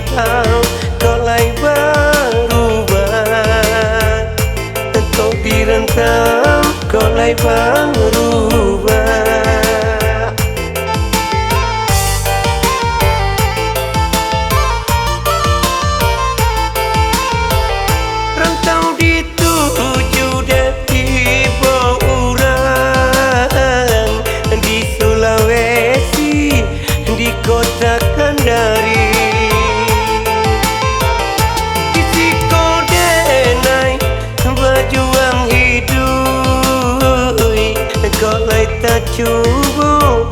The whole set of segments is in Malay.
dirantau kau lai berubah. Kau dirantau kau lai berubah. Rantau dituju dari Bouran, di Sulawesi, di kota Kendari. Isi kodenai berjuang hidup, kau lai tak cuba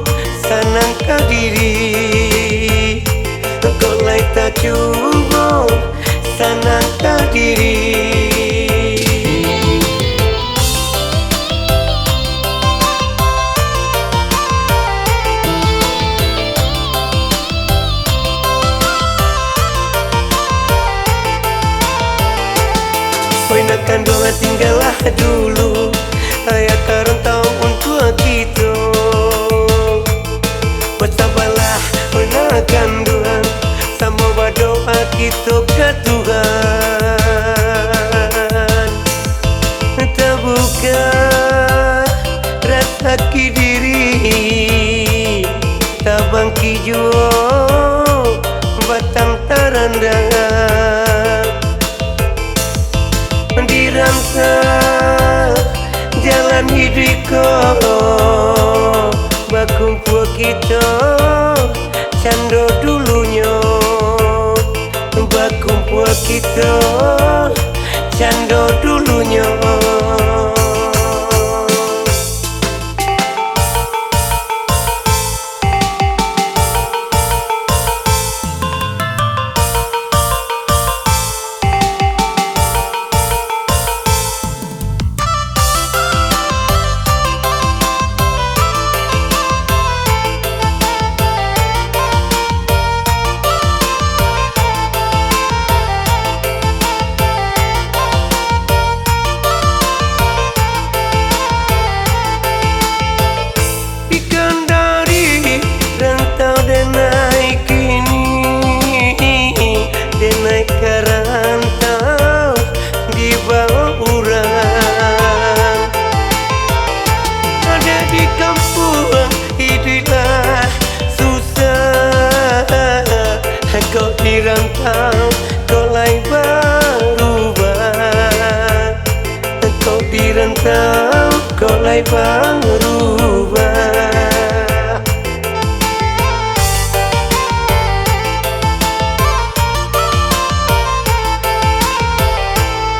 sanangkan diri. Kau lai tak cuba sanangkan diri. Nakkan doa tinggallah dulu, ayah karantau untuk kita. Bersabarlah, nakkan doa, sama berdoa kita ke Tuhan. Terbuka rasa diri, tabangki jua batang tarandang. Dirangka jalan hidupku, berkumpul kita cando dulunya. Berkumpul kita cando dulunya. Kau dirantau, kau lai berubah. Kau dirantau, kau lai berubah.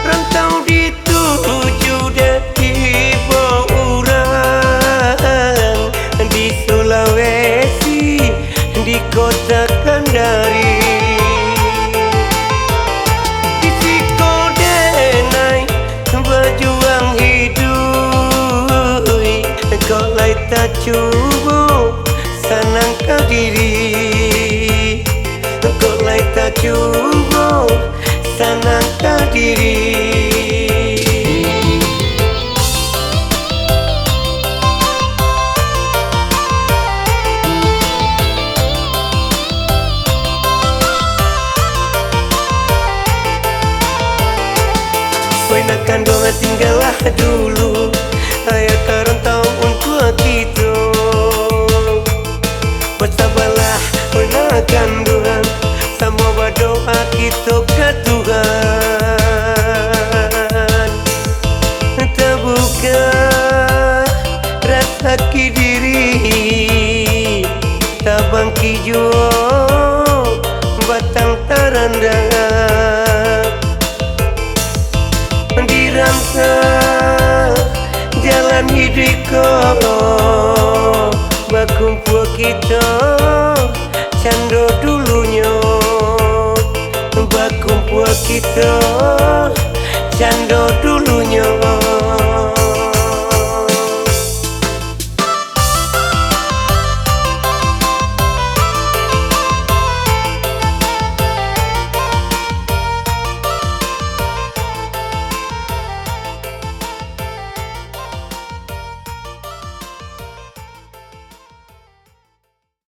Rantau dituju dari Bouran, di Sulawesi, di kota Kendari. Isi kodenai berjuang hidup, kau lai tak cuba sanangkan diri. Kau lai tak cuba sanangkan diri. Nakkan doa tinggallah dulu, ayah karantau untuk kita. Bersabarlah, nakkan doa, sama berdoa kita ke Tuhan. Terbuka rasa diri, tabangki jua batang tarandang. Dirangka jalan hidupku, berkumpul kita cando dulunya. Berkumpul kita cando dulunya.